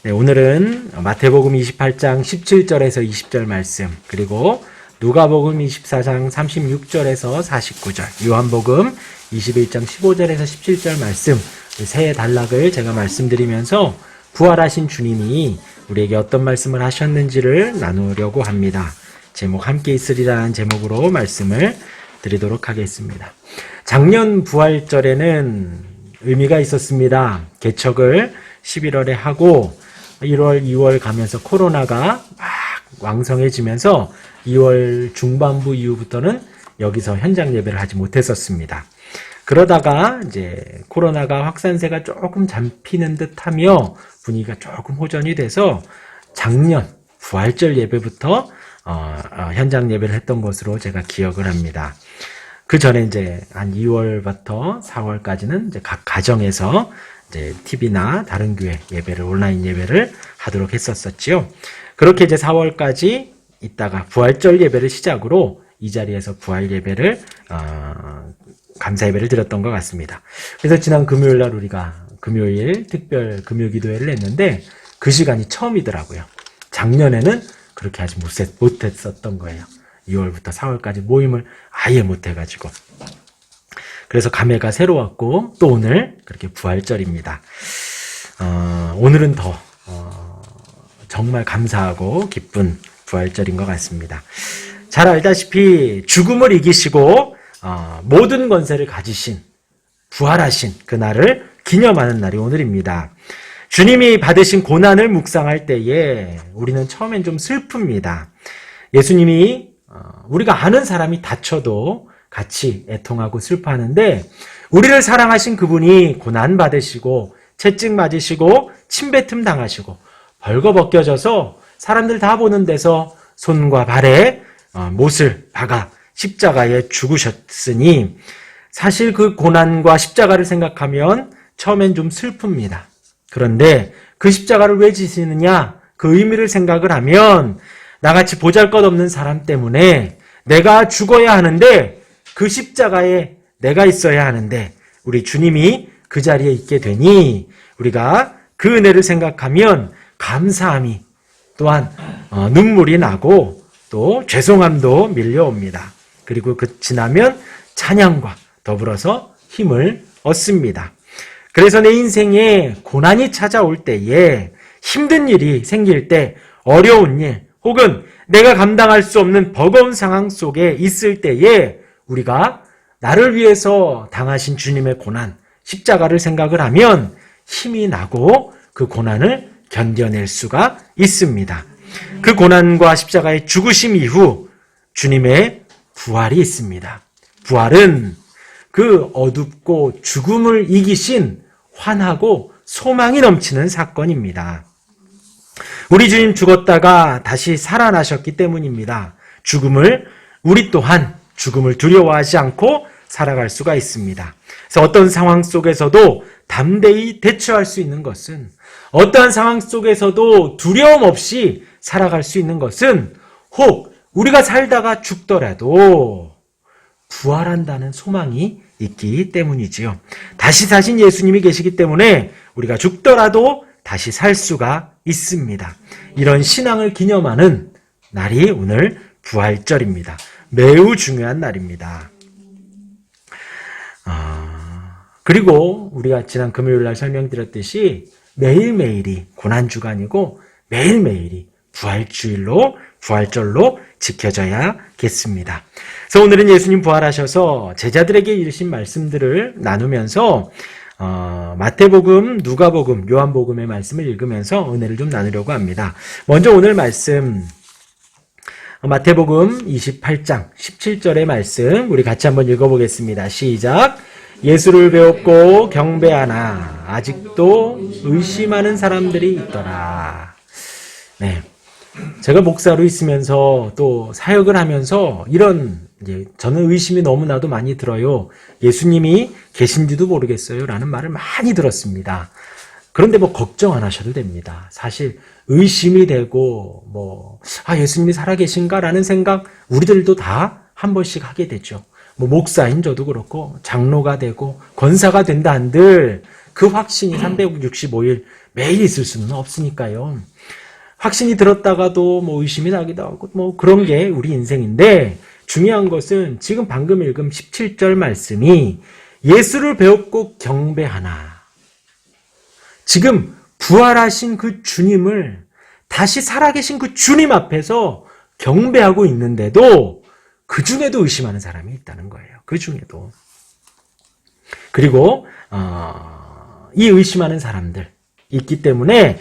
네, 오늘은 마태복음 28장 17절에서 20절 말씀, 그리고 누가복음 24장 36절에서 49절, 요한복음 21장 15절에서 17절 말씀, 세 단락을 제가 말씀드리면서 부활하신 주님이 우리에게 어떤 말씀을 하셨는지를 나누려고 합니다. 제목 함께 있으리라는 제목으로 말씀을 드리도록 하겠습니다. 작년 부활절에는 의미가 있었습니다. 개척을 11월에 하고 1월, 2월 가면서 코로나가 막 왕성해지면서 2월 중반부 이후부터는 여기서 현장 예배를 하지 못했었습니다. 그러다가 이제 코로나가 확산세가 조금 잡히는 듯하며 분위기가 조금 호전이 돼서 작년 부활절 예배부터 현장 예배를 했던 것으로 제가 기억을 합니다. 그 전에 이제 한 2월부터 4월까지는 이제 각 가정에서 이제 TV나 다른 교회 예배를, 온라인 예배를 하도록 했었었지요. 그렇게 이제 4월까지 있다가 부활절 예배를 시작으로 이 자리에서 부활 예배를, 감사 예배를 드렸던 것 같습니다. 그래서 지난 금요일 날 우리가 금요일 특별 금요 기도회를 했는데 그 시간이 처음이더라고요. 작년에는 그렇게 하지 못했었던 거예요. 2월부터 4월까지 모임을 아예 못해가지고. 그래서 감회가 새로웠고, 또 오늘 그렇게 부활절입니다. 오늘은 더 정말 감사하고 기쁜 부활절인 것 같습니다. 잘 알다시피 죽음을 이기시고 모든 권세를 가지신, 부활하신 그날을 기념하는 날이 오늘입니다. 주님이 받으신 고난을 묵상할 때에 우리는 처음엔 좀 슬픕니다. 예수님이 우리가 아는 사람이 다쳐도 같이 애통하고 슬퍼하는데, 우리를 사랑하신 그분이 고난 받으시고 채찍 맞으시고 침뱉음 당하시고 벌거벗겨져서 사람들 다 보는 데서 손과 발에 못을 박아 십자가에 죽으셨으니, 사실 그 고난과 십자가를 생각하면 처음엔 좀 슬픕니다. 그런데 그 십자가를 왜 지시느냐, 그 의미를 생각을 하면 나같이 보잘것없는 사람 때문에 내가 죽어야 하는데, 그 십자가에 내가 있어야 하는데 우리 주님이 그 자리에 있게 되니 우리가 그 은혜를 생각하면 감사함이, 또한 눈물이 나고 또 죄송함도 밀려옵니다. 그리고 그 지나면 찬양과 더불어서 힘을 얻습니다. 그래서 내 인생에 고난이 찾아올 때에, 힘든 일이 생길 때, 어려운 일 혹은 내가 감당할 수 없는 버거운 상황 속에 있을 때에 우리가 나를 위해서 당하신 주님의 고난, 십자가를 생각을 하면 힘이 나고 그 고난을 견뎌낼 수가 있습니다. 그 고난과 십자가의 죽으심 이후 주님의 부활이 있습니다. 부활은 그 어둡고 죽음을 이기신 환하고 소망이 넘치는 사건입니다. 우리 주님 죽었다가 다시 살아나셨기 때문입니다. 우리 또한 죽음을 두려워하지 않고 살아갈 수가 있습니다. 그래서 어떤 상황 속에서도 담대히 대처할 수 있는 것은, 어떠한 상황 속에서도 두려움 없이 살아갈 수 있는 것은, 혹 우리가 살다가 죽더라도 부활한다는 소망이 있기 때문이지요. 다시 사신 예수님이 계시기 때문에 우리가 죽더라도 다시 살 수가 있습니다. 이런 신앙을 기념하는 날이 오늘 부활절입니다. 매우 중요한 날입니다. 그리고 우리가 지난 금요일 날 설명드렸듯이 매일매일이 고난주가 아니고 매일매일이 부활절로 지켜져야겠습니다. 그래서 오늘은 예수님 부활하셔서 제자들에게 이르신 말씀들을 나누면서 마태복음, 누가복음, 요한복음의 말씀을 읽으면서 은혜를 좀 나누려고 합니다. 먼저 오늘 말씀, 마태복음 28장 17절의 말씀 우리 같이 한번 읽어보겠습니다. 시작. 예수를 배웠고 경배하나 아직도 의심하는 사람들이 있더라. 네, 제가 목사로 있으면서 또 사역을 하면서 저는 의심이 너무나도 많이 들어요. 예수님이 계신지도 모르겠어요 라는 말을 많이 들었습니다. 그런데 걱정 안 하셔도 됩니다. 사실 의심이 되고 예수님이 살아계신가 라는 생각 우리들도 다 한 번씩 하게 되죠. 뭐 목사인 저도 그렇고 장로가 되고 권사가 된다 한들 그 확신이 365일 매일 있을 수는 없으니까요. 확신이 들었다가도 뭐 의심이 나기도 하고 뭐 그런 게 우리 인생인데, 중요한 것은 지금 방금 읽은 17절 말씀이 예수를 배웠고 경배하나, 지금 부활하신 그 주님을, 다시 살아계신 그 주님 앞에서 경배하고 있는데도 그 중에도 의심하는 사람이 있다는 거예요. 그 중에도. 그리고 이 의심하는 사람들 있기 때문에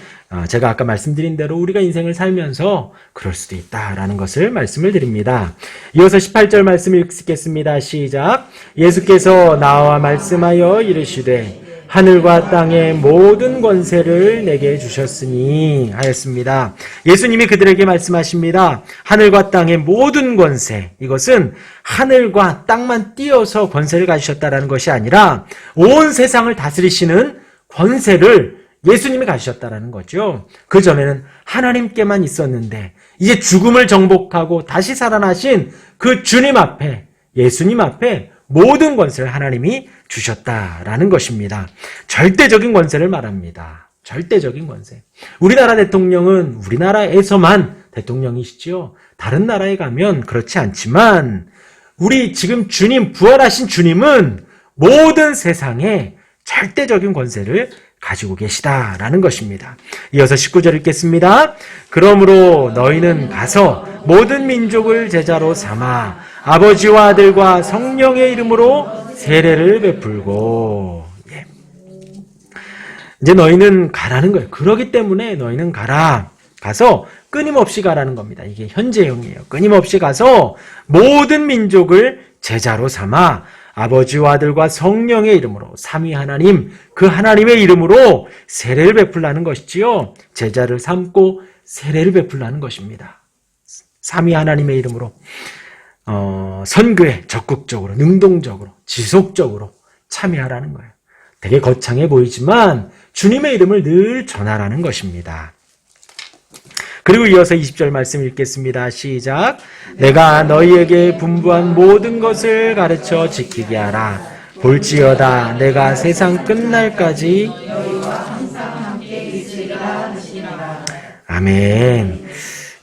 제가 아까 말씀드린 대로 우리가 인생을 살면서 그럴 수도 있다라는 것을 말씀을 드립니다. 이어서 18절 말씀 읽겠습니다. 시작. 예수께서 나와 말씀하여 이르시되 하늘과 땅의 모든 권세를 내게 주셨으니 하였습니다. 예수님이 그들에게 말씀하십니다. 하늘과 땅의 모든 권세, 이것은 하늘과 땅만 띄어서 권세를 가지셨다라는 것이 아니라 온 세상을 다스리시는 권세를 예수님이 가지셨다라는 거죠. 그전에는 하나님께만 있었는데 이제 죽음을 정복하고 다시 살아나신 그 주님 앞에, 예수님 앞에 모든 권세를 하나님이 주셨다라는 것입니다. 절대적인 권세를 말합니다. 절대적인 권세. 우리나라 대통령은 우리나라에서만 대통령이시죠. 다른 나라에 가면 그렇지 않지만 우리 지금 주님, 부활하신 주님은 모든 세상에 절대적인 권세를 가지고 계시다라는 것입니다. 이어서 19절 읽겠습니다. 그러므로 너희는 가서 모든 민족을 제자로 삼아 아버지와 아들과 성령의 이름으로 세례를 베풀고. 예. 이제 너희는 가라는 거예요. 그러기 때문에 너희는 가라. 가서 끊임없이 가라는 겁니다. 이게 현재형이에요. 끊임없이 가서 모든 민족을 제자로 삼아 아버지와 아들과 성령의 이름으로, 삼위 하나님, 그 하나님의 이름으로 세례를 베풀라는 것이지요. 제자를 삼고 세례를 베풀라는 것입니다. 삼위 하나님의 이름으로 선교에 적극적으로, 능동적으로, 지속적으로 참여하라는 거예요. 되게 거창해 보이지만 주님의 이름을 늘 전하라는 것입니다. 그리고 이어서 20절 말씀 읽겠습니다. 시작. 내가 너희에게 분부한 모든 것을 가르쳐 지키게 하라. 볼지어다 내가 세상 끝날까지. 아멘.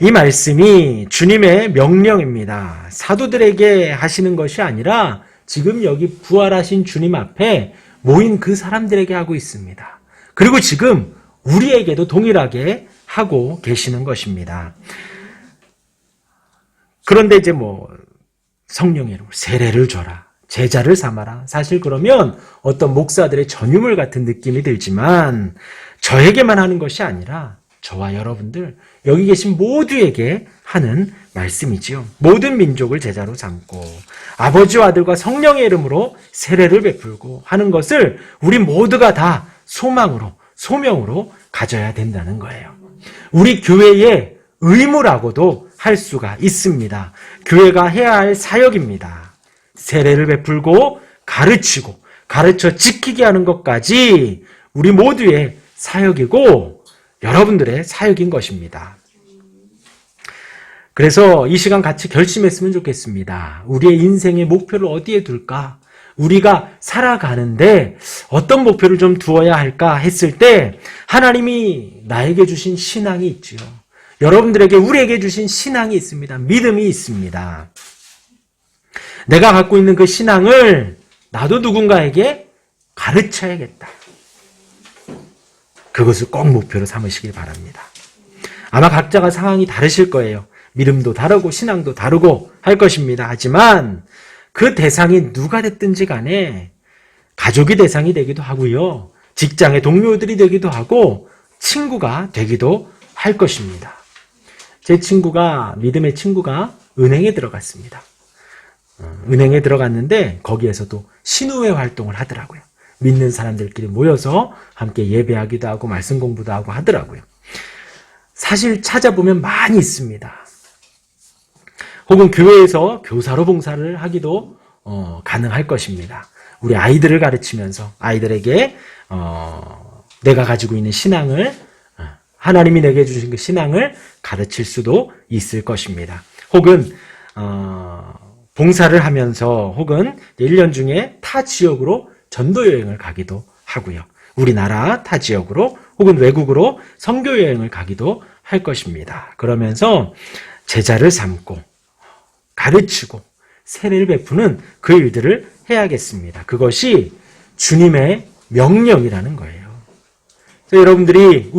이 말씀이 주님의 명령입니다. 사도들에게 하시는 것이 아니라 지금 여기 부활하신 주님 앞에 모인 그 사람들에게 하고 있습니다. 그리고 지금 우리에게도 동일하게 하고 계시는 것입니다. 그런데 이제 성령의 이름으로 세례를 줘라, 제자를 삼아라. 사실 그러면 어떤 목사들의 전유물 같은 느낌이 들지만 저에게만 하는 것이 아니라 저와 여러분들, 여기 계신 모두에게 하는 말씀이지요. 모든 민족을 제자로 삼고 아버지와 아들과 성령의 이름으로 세례를 베풀고 하는 것을 우리 모두가 다 소망으로, 소명으로 가져야 된다는 거예요. 우리 교회의 의무라고도 할 수가 있습니다. 교회가 해야 할 사역입니다. 세례를 베풀고 가르치고 가르쳐 지키게 하는 것까지 우리 모두의 사역이고 여러분들의 사역인 것입니다. 그래서 이 시간 같이 결심했으면 좋겠습니다. 우리의 인생의 목표를 어디에 둘까? 우리가 살아가는데 어떤 목표를 좀 두어야 할까 했을 때 하나님이 나에게 주신 신앙이 있지요. 여러분들에게, 우리에게 주신 신앙이 있습니다. 믿음이 있습니다. 내가 갖고 있는 그 신앙을 나도 누군가에게 가르쳐야겠다. 그것을 꼭 목표로 삼으시길 바랍니다. 아마 각자가 상황이 다르실 거예요. 믿음도 다르고 신앙도 다르고 할 것입니다. 하지만 그 대상이 누가 됐든지 간에 가족이 대상이 되기도 하고요. 직장의 동료들이 되기도 하고 친구가 되기도 할 것입니다. 제 친구가, 믿음의 친구가 은행에 들어갔습니다. 은행에 들어갔는데 거기에서도 신우회 활동을 하더라고요. 믿는 사람들끼리 모여서 함께 예배하기도 하고 말씀 공부도 하고 하더라고요. 사실 찾아보면 많이 있습니다. 혹은 교회에서 교사로 봉사를 하기도 가능할 것입니다. 우리 아이들을 가르치면서 아이들에게 내가 가지고 있는 신앙을, 하나님이 내게 주신 그 신앙을 가르칠 수도 있을 것입니다. 혹은 봉사를 하면서 혹은 1년 중에 타 지역으로 전도 여행을 가기도 하고요. 우리나라 타 지역으로 혹은 외국으로 선교 여행을 가기도 할 것입니다. 그러면서 제자를 삼고 가르치고 세례를 베푸는 그 일들을 해야겠습니다. 그것이 주님의 명령이라는 거예요. 그래서 여러분들이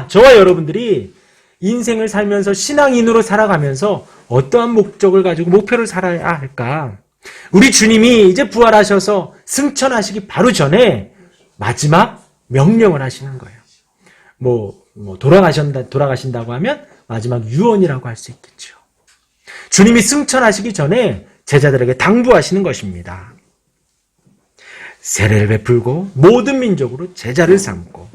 저와 여러분들이 인생을 살면서 신앙인으로 살아가면서 어떠한 목적을 가지고 목표를 살아야 할까? 우리 주님이 이제 부활하셔서 승천하시기 바로 전에 마지막 명령을 하시는 거예요. 돌아가신다고 하면 마지막 유언이라고 할 수 있겠죠. 주님이 승천하시기 전에 제자들에게 당부하시는 것입니다. 세례를 베풀고 모든 민족으로 제자를 삼고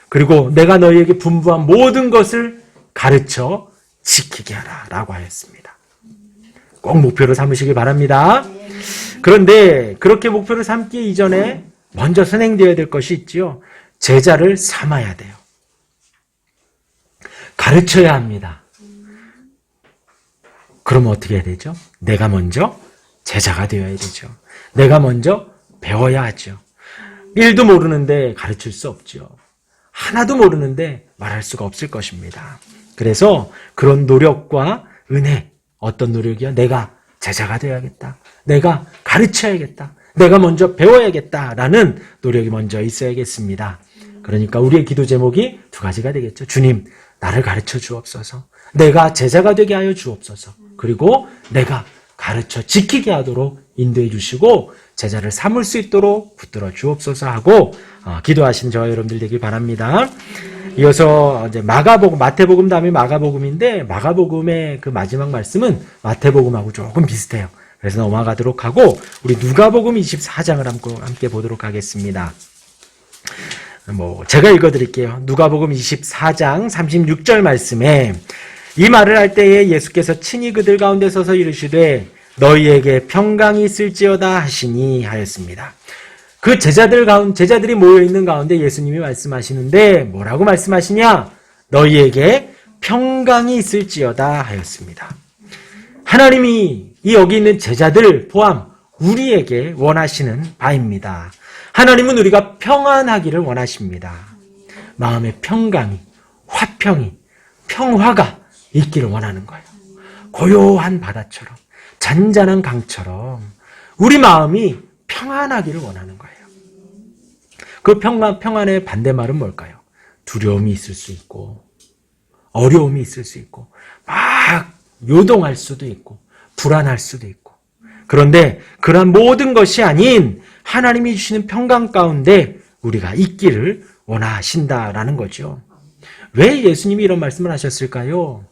그리고 내가 너희에게 분부한 모든 것을 가르쳐 지키게 하라 라고 하였습니다. 꼭 목표로 삼으시길 바랍니다. 그런데 그렇게 목표를 삼기 이전에 먼저 선행되어야 될 것이 있지요. 제자를 삼아야 돼요. 가르쳐야 합니다. 그러면 어떻게 해야 되죠? 내가 먼저 제자가 되어야 되죠. 내가 먼저 배워야 하죠. 일도 모르는데 가르칠 수 없죠. 하나도 모르는데 말할 수가 없을 것입니다. 그래서 그런 노력과 은혜, 어떤 노력이요? 내가 제자가 되어야겠다. 내가 가르쳐야겠다. 내가 먼저 배워야겠다라는 노력이 먼저 있어야겠습니다. 그러니까 우리의 기도 제목이 두 가지가 되겠죠. 주님, 나를 가르쳐 주옵소서. 내가 제자가 되게 하여 주옵소서. 그리고 내가 가르쳐 지키게 하도록 인도해 주시고 제자를 삼을 수 있도록 붙들어 주옵소서 하고 기도하시는 저와 여러분들 되길 바랍니다. 이어서 이제 마태복음 다음에 마가복음인데 마가복음의 그 마지막 말씀은 마태복음하고 조금 비슷해요. 그래서 넘어가도록 하고 우리 누가복음 24장을 함께 보도록 하겠습니다. 제가 읽어드릴게요. 누가복음 24장 36절 말씀에 이 말을 할 때에 예수께서 친히 그들 가운데 서서 이르시되 너희에게 평강이 있을지어다 하시니 하였습니다. 그 제자들이 모여있는 가운데 예수님이 말씀하시는데 뭐라고 말씀하시냐? 너희에게 평강이 있을지어다 하였습니다. 하나님이 여기 있는 제자들 포함 우리에게 원하시는 바입니다. 하나님은 우리가 평안하기를 원하십니다. 마음의 평강이, 화평이, 평화가 있기를 원하는 거예요. 고요한 바다처럼, 잔잔한 강처럼 우리 마음이 평안하기를 원하는 거예요. 그 평안의 반대말은 뭘까요? 두려움이 있을 수 있고, 어려움이 있을 수 있고, 막 요동할 수도 있고, 불안할 수도 있고. 그런데 그러한 모든 것이 아닌 하나님이 주시는 평강 가운데 우리가 있기를 원하신다라는 거죠. 왜 예수님이 이런 말씀을 하셨을까요?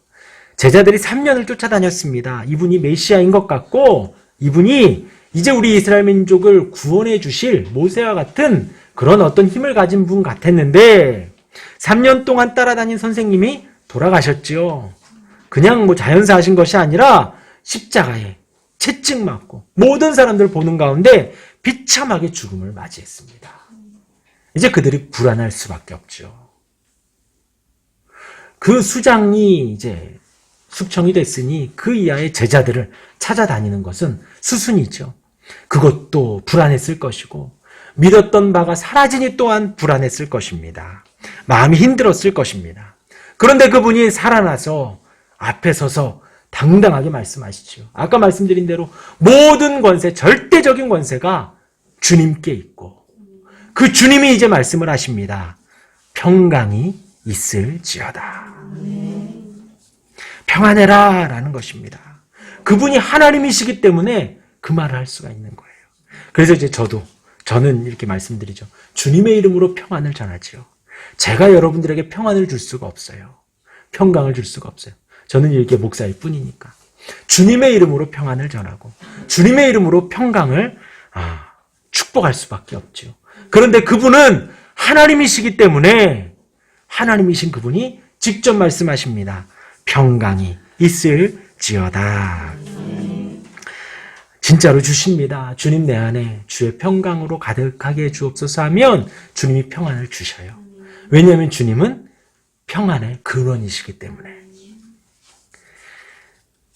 제자들이 3년을 쫓아다녔습니다. 이분이 메시아인 것 같고 이분이 이제 우리 이스라엘 민족을 구원해 주실 모세와 같은 그런 어떤 힘을 가진 분 같았는데 3년 동안 따라다닌 선생님이 돌아가셨죠. 그냥 자연사 하신 것이 아니라 십자가에 채찍 맞고 모든 사람들 보는 가운데 비참하게 죽음을 맞이했습니다. 이제 그들이 불안할 수밖에 없죠. 그 수장이 이제 숙청이 됐으니 그 이하의 제자들을 찾아다니는 것은 수순이죠. 그것도 불안했을 것이고 믿었던 바가 사라지니 또한 불안했을 것입니다. 마음이 힘들었을 것입니다. 그런데 그분이 살아나서 앞에 서서 당당하게 말씀하시죠. 아까 말씀드린 대로 모든 권세, 절대적인 권세가 주님께 있고 그 주님이 이제 말씀을 하십니다. 평강이 있을지어다. 평안해라 라는 것입니다. 그분이 하나님이시기 때문에 그 말을 할 수가 있는 거예요. 그래서 이제 저는 이렇게 말씀드리죠. 주님의 이름으로 평안을 전하지요. 제가 여러분들에게 평안을 줄 수가 없어요. 평강을 줄 수가 없어요. 저는 이렇게 목사일 뿐이니까. 주님의 이름으로 평안을 전하고 주님의 이름으로 평강을 축복할 수밖에 없죠. 그런데 그분은 하나님이시기 때문에 하나님이신 그분이 직접 말씀하십니다. 평강이 있을지어다. 진짜로 주십니다. 주님 내 안에 주의 평강으로 가득하게 해주옵소서 하면 주님이 평안을 주셔요. 왜냐하면 주님은 평안의 근원이시기 때문에.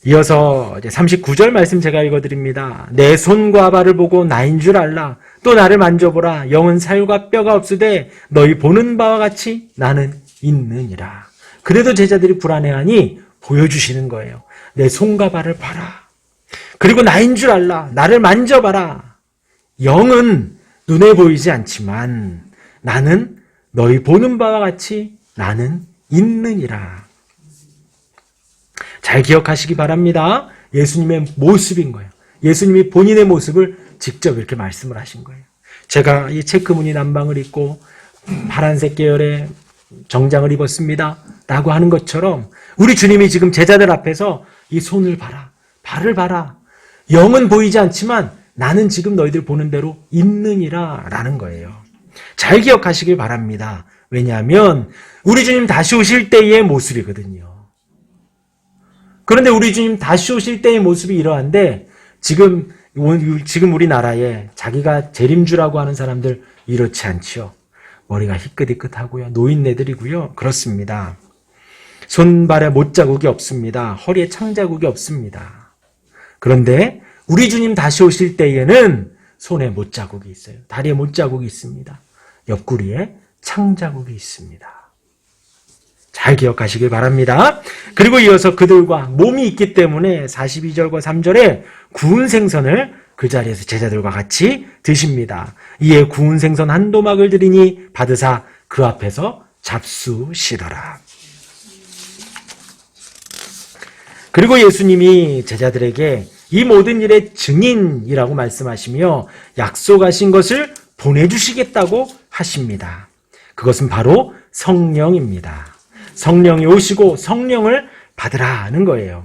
이어서 이제 39절 말씀 제가 읽어드립니다. 내 손과 발을 보고 나인 줄 알라. 또 나를 만져보라. 영은 살과 뼈가 없으되 너희 보는 바와 같이 나는 있느니라. 그래도 제자들이 불안해하니 보여주시는 거예요. 내 손과 발을 봐라. 그리고 나인 줄 알라. 나를 만져봐라. 영은 눈에 보이지 않지만 나는 너희 보는 바와 같이 나는 있느니라. 잘 기억하시기 바랍니다. 예수님의 모습인 거예요. 예수님이 본인의 모습을 직접 이렇게 말씀을 하신 거예요. 제가 이 체크무늬 남방을 입고 파란색 계열의 정장을 입었습니다 라고 하는 것처럼 우리 주님이 지금 제자들 앞에서 이 손을 봐라, 발을 봐라. 영은 보이지 않지만 나는 지금 너희들 보는 대로 있느니라 라는 거예요. 잘 기억하시길 바랍니다. 왜냐하면 우리 주님 다시 오실 때의 모습이거든요. 그런데 우리 주님 다시 오실 때의 모습이 이러한데 지금 우리나라에 자기가 재림주라고 하는 사람들 이렇지 않죠. 머리가 희끗희끗하고요. 노인네들이고요. 그렇습니다. 손발에 못자국이 없습니다. 허리에 창자국이 없습니다. 그런데 우리 주님 다시 오실 때에는 손에 못자국이 있어요. 다리에 못자국이 있습니다. 옆구리에 창자국이 있습니다. 잘 기억하시길 바랍니다. 그리고 이어서 그들과 몸이 있기 때문에 42절과 3절에 구운 생선을 그 자리에서 제자들과 같이 드십니다. 이에 구운 생선 한 도막을 드리니 받으사 그 앞에서 잡수시더라. 그리고 예수님이 제자들에게 이 모든 일의 증인이라고 말씀하시며 약속하신 것을 보내주시겠다고 하십니다. 그것은 바로 성령입니다. 성령이 오시고 성령을 받으라는 거예요.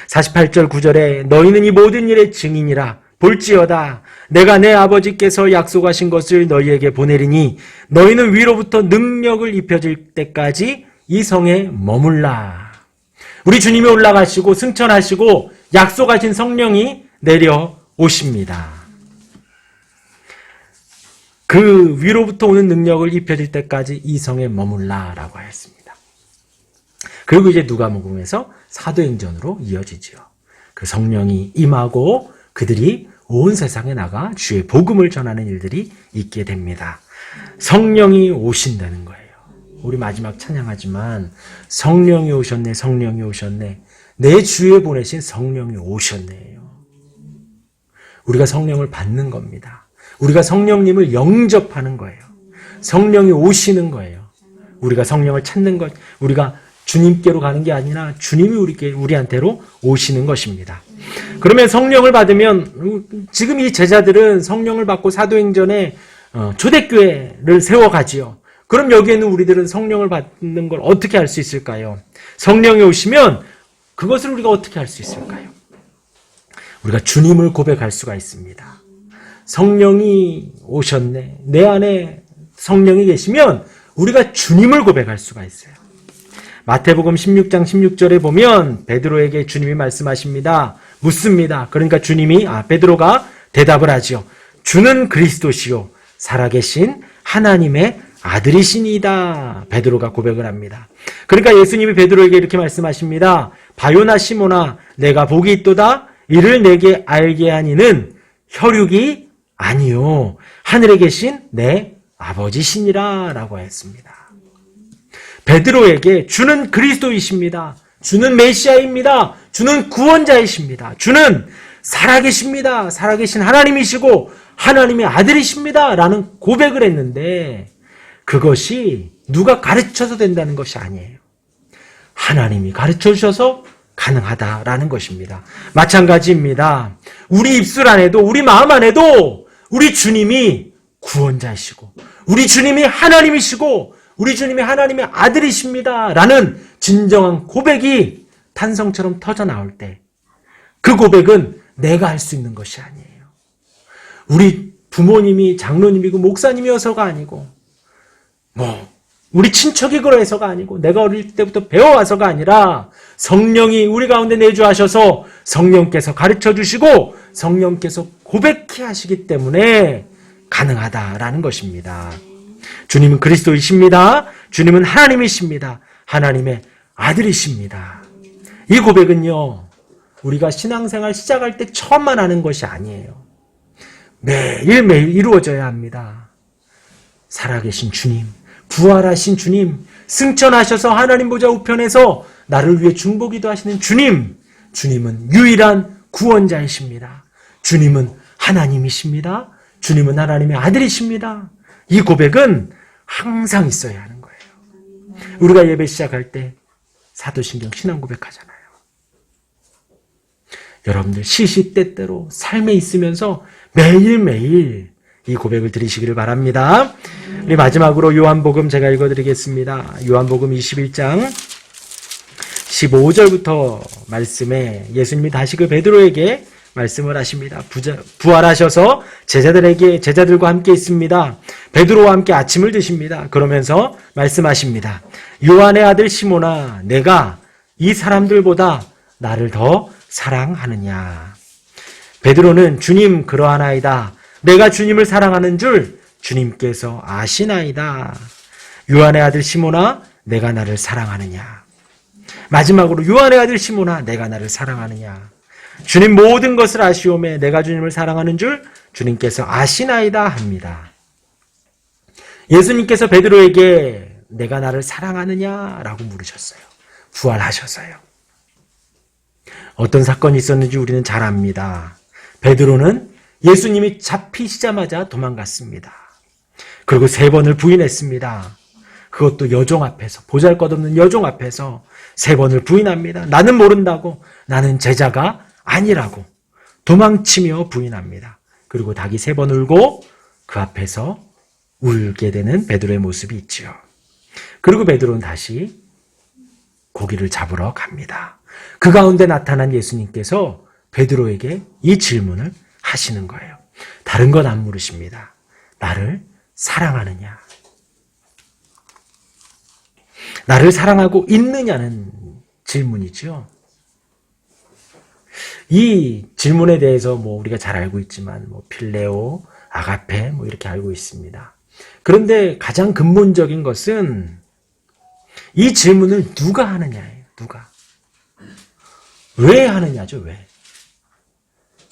48절 9절에 너희는 이 모든 일의 증인이라 볼지어다 내가 내 아버지께서 약속하신 것을 너희에게 보내리니 너희는 위로부터 능력을 입혀질 때까지 이 성에 머물라. 우리 주님이 올라가시고 승천하시고 약속하신 성령이 내려오십니다. 그 위로부터 오는 능력을 입혀질 때까지 이 성에 머물라라고 하였습니다. 그리고 이제 누가복음에서 사도행전으로 이어지죠. 그 성령이 임하고 그들이 온 세상에 나가 주의 복음을 전하는 일들이 있게 됩니다. 성령이 오신다는 거예요. 우리 마지막 찬양하지만 성령이 오셨네, 성령이 오셨네. 내 주에 보내신 성령이 오셨네요. 우리가 성령을 받는 겁니다. 우리가 성령님을 영접하는 거예요. 성령이 오시는 거예요. 우리가 성령을 찾는 것, 우리가 주님께로 가는 게 아니라 주님이 우리한테로 오시는 것입니다. 그러면 성령을 받으면 지금 이 제자들은 성령을 받고 사도행전에 초대교회를 세워가지요. 그럼 여기에는 우리들은 성령을 받는 걸 어떻게 할 수 있을까요? 성령이 오시면 그것을 우리가 어떻게 할 수 있을까요? 우리가 주님을 고백할 수가 있습니다. 성령이 오셨네. 내 안에 성령이 계시면 우리가 주님을 고백할 수가 있어요. 마태복음 16장 16절에 보면 베드로에게 주님이 말씀하십니다. 묻습니다. 그러니까 베드로가 대답을 하죠. 주는 그리스도시요 살아계신 하나님의 아들이시니이다. 베드로가 고백을 합니다. 그러니까 예수님이 베드로에게 이렇게 말씀하십니다. 바요나 시몬아 내가 복이 있도다. 이를 내게 알게 하니는 혈육이 아니요 하늘에 계신 내 아버지시니라 라고 했습니다. 베드로에게 주는 그리스도이십니다. 주는 메시아입니다. 주는 구원자이십니다. 주는 살아계십니다. 살아계신 하나님이시고 하나님의 아들이십니다. 라는 고백을 했는데 그것이 누가 가르쳐서 된다는 것이 아니에요. 하나님이 가르쳐 주셔서 가능하다라는 것입니다. 마찬가지입니다. 우리 입술 안에도 우리 마음 안에도 우리 주님이 구원자이시고 우리 주님이 하나님이시고 우리 주님이 하나님의 아들이십니다. 라는 진정한 고백이 탄성처럼 터져 나올 때 그 고백은 내가 할 수 있는 것이 아니에요. 우리 부모님이 장로님이고 목사님이어서가 아니고 우리 친척이 그러해서가 아니고 내가 어릴 때부터 배워와서가 아니라 성령이 우리 가운데 내주하셔서 성령께서 가르쳐 주시고 성령께서 고백케 하시기 때문에 가능하다라는 것입니다. 주님은 그리스도이십니다. 주님은 하나님이십니다. 하나님의 아들이십니다. 이 고백은요, 우리가 신앙생활 시작할 때 처음만 하는 것이 아니에요. 매일매일 이루어져야 합니다. 살아계신 주님, 부활하신 주님, 승천하셔서 하나님 보좌 우편에서 나를 위해 중보기도 하시는 주님, 주님은 유일한 구원자이십니다. 주님은 하나님이십니다. 주님은 하나님의 아들이십니다. 이 고백은 항상 있어야 하는 거예요. 우리가 예배 시작할 때 사도신경 신앙 고백하잖아요. 여러분들 시시때때로 삶에 있으면서 매일매일 이 고백을 드리시기를 바랍니다. 우리 마지막으로 요한복음 제가 읽어드리겠습니다. 요한복음 21장 15절부터 말씀에 예수님이 다시 그 베드로에게 말씀을 하십니다. 부활하셔서 제자들과 함께 있습니다. 베드로와 함께 아침을 드십니다. 그러면서 말씀하십니다. 요한의 아들 시몬아, 내가 이 사람들보다 나를 더 사랑하느냐. 베드로는 주님 그러하나이다. 내가 주님을 사랑하는 줄 주님께서 아시나이다. 요한의 아들 시몬아, 내가 나를 사랑하느냐. 마지막으로 요한의 아들 시몬아, 내가 나를 사랑하느냐. 주님 모든 것을 아시오매 내가 주님을 사랑하는 줄 주님께서 아시나이다 합니다. 예수님께서 베드로에게 내가 나를 사랑하느냐라고 물으셨어요. 부활하셔서요. 어떤 사건이 있었는지 우리는 잘 압니다. 베드로는 예수님이 잡히시자마자 도망갔습니다. 그리고 3번을 부인했습니다. 그것도 여종 앞에서, 보잘것없는 여종 앞에서 3번을 부인합니다. 나는 모른다고, 나는 제자가 아니라고 도망치며 부인합니다. 그리고 닭이 3번 울고 그 앞에서 울게 되는 베드로의 모습이 있지요. 그리고 베드로는 다시 고기를 잡으러 갑니다. 그 가운데 나타난 예수님께서 베드로에게 이 질문을 하시는 거예요. 다른 건 안 물으십니다. 나를 사랑하느냐? 나를 사랑하고 있느냐는 질문이죠. 이 질문에 대해서 우리가 잘 알고 있지만 필레오, 아가페 이렇게 알고 있습니다. 그런데 가장 근본적인 것은 이 질문을 누가 하느냐예요. 누가? 왜 하느냐죠. 왜?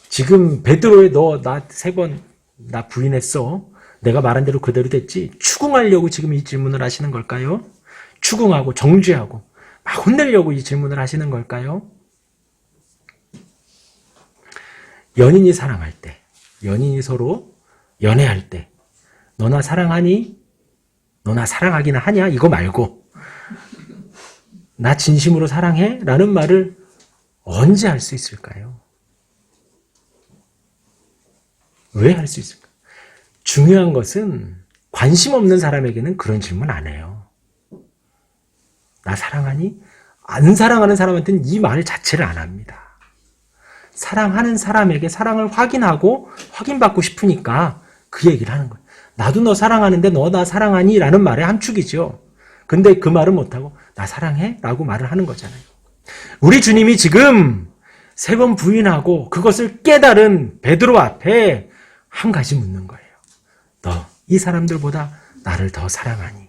지금 베드로에 너 나 3번 나 부인했어. 내가 말한 대로 그대로 됐지. 추궁하려고 지금 이 질문을 하시는 걸까요? 추궁하고 정죄하고 막 혼내려고 이 질문을 하시는 걸까요? 연인이 사랑할 때, 연인이 서로 연애할 때 너나 사랑하니? 너나 사랑하기나 하냐? 이거 말고 나 진심으로 사랑해? 라는 말을 언제 할 수 있을까요? 왜 할 수 있을까? 중요한 것은 관심 없는 사람에게는 그런 질문 안 해요. 나 사랑하니? 안 사랑하는 사람한테는 이 말 자체를 안 합니다. 사랑하는 사람에게 사랑을 확인하고 확인받고 싶으니까 그 얘기를 하는 거예요. 나도 너 사랑하는데 너 나 사랑하니? 라는 말의 함축이죠. 근데 그 말은 못하고 나 사랑해? 라고 말을 하는 거잖아요. 우리 주님이 지금 3번 부인하고 그것을 깨달은 베드로 앞에 한 가지 묻는 거예요. 너 이 사람들보다 나를 더 사랑하니?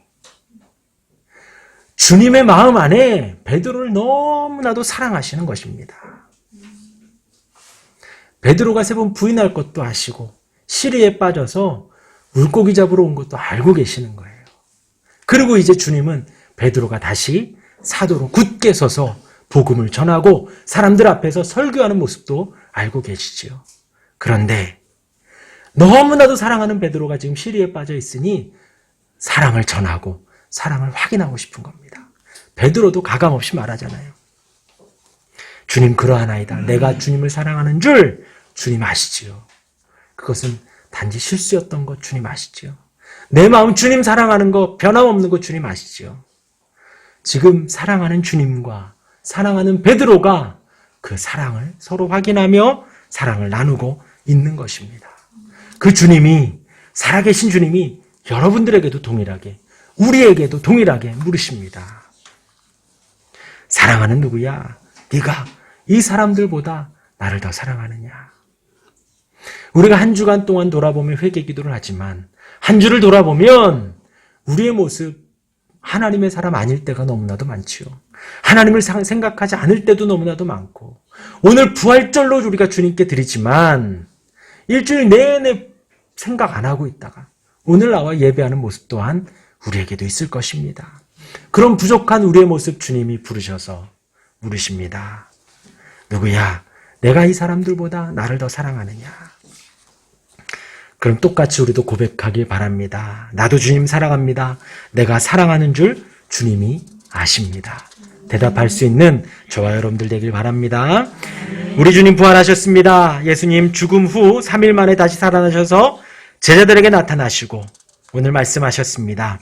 주님의 마음 안에 베드로를 너무나도 사랑하시는 것입니다. 베드로가 3번 부인할 것도 아시고 시리에 빠져서 물고기 잡으러 온 것도 알고 계시는 거예요. 그리고 이제 주님은 베드로가 다시 사도로 굳게 서서 복음을 전하고 사람들 앞에서 설교하는 모습도 알고 계시지요. 그런데 너무나도 사랑하는 베드로가 지금 시리에 빠져 있으니 사랑을 전하고 사랑을 확인하고 싶은 겁니다. 베드로도 가감없이 말하잖아요. 주님 그러하나이다. 내가 주님을 사랑하는 줄 주님 아시지요. 그것은 단지 실수였던 것 주님 아시지요. 내 마음 주님 사랑하는 거 변함없는 거 주님 아시지요. 지금 사랑하는 주님과 사랑하는 베드로가 그 사랑을 서로 확인하며 사랑을 나누고 있는 것입니다. 그 주님이, 살아계신 주님이 여러분들에게도 동일하게, 우리에게도 동일하게 물으십니다. 사랑하는 누구야? 네가 이 사람들보다 나를 더 사랑하느냐? 우리가 한 주간 동안 돌아보며 회개 기도를 하지만 한 주를 돌아보면 우리의 모습 하나님의 사람 아닐 때가 너무나도 많지요. 하나님을 생각하지 않을 때도 너무나도 많고, 오늘 부활절로 우리가 주님께 드리지만 일주일 내내 생각 안 하고 있다가 오늘 나와 예배하는 모습 또한 우리에게도 있을 것입니다. 그런 부족한 우리의 모습 주님이 부르셔서 물으십니다. 누구야? 내가 이 사람들보다 나를 더 사랑하느냐? 그럼 똑같이 우리도 고백하길 바랍니다. 나도 주님 사랑합니다. 내가 사랑하는 줄 주님이 아십니다. 대답할 수 있는 저와 여러분들 되길 바랍니다. 우리 주님 부활하셨습니다. 예수님 죽음 후 3일 만에 다시 살아나셔서 제자들에게 나타나시고 오늘 말씀하셨습니다.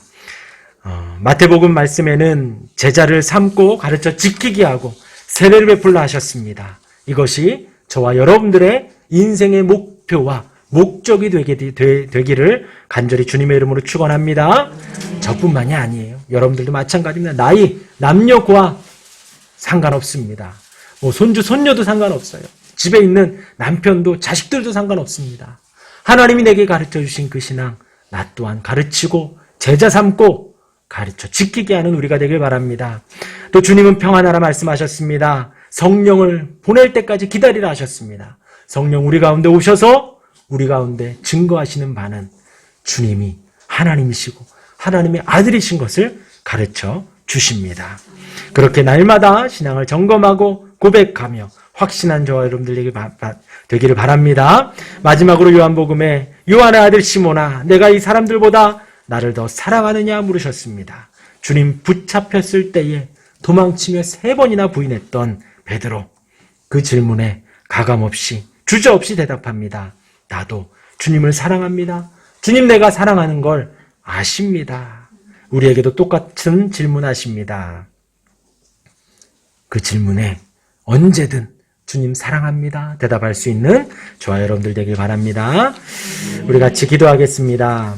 마태복음 말씀에는 제자를 삼고 가르쳐 지키게 하고 세례를 베풀라 하셨습니다. 이것이 저와 여러분들의 인생의 목표와 목적이 되기를 간절히 주님의 이름으로 축원합니다. 저뿐만이 아니에요. 여러분들도 마찬가지입니다. 나이, 남녀, 고아 상관없습니다. 손주, 손녀도 상관없어요. 집에 있는 남편도 자식들도 상관없습니다. 하나님이 내게 가르쳐 주신 그 신앙 나 또한 가르치고 제자 삼고 가르쳐 지키게 하는 우리가 되길 바랍니다. 또 주님은 평안하라 말씀하셨습니다. 성령을 보낼 때까지 기다리라 하셨습니다. 성령 우리 가운데 오셔서 우리 가운데 증거하시는 바는 주님이 하나님이시고 하나님의 아들이신 것을 가르쳐 주십니다. 그렇게 날마다 신앙을 점검하고 고백하며 확신한 저와 여러분들 되기를 바랍니다. 마지막으로 요한복음에 요한의 아들 시몬아 내가 이 사람들보다 나를 더 사랑하느냐 물으셨습니다. 주님 붙잡혔을 때에 도망치며 3번이나 부인했던 베드로, 그 질문에 가감없이 주저없이 대답합니다. 나도 주님을 사랑합니다. 주님 내가 사랑하는 걸 아십니다. 우리에게도 똑같은 질문하십니다. 그 질문에 언제든 주님 사랑합니다 대답할 수 있는 저와 여러분들 되길 바랍니다. 우리 같이 기도하겠습니다.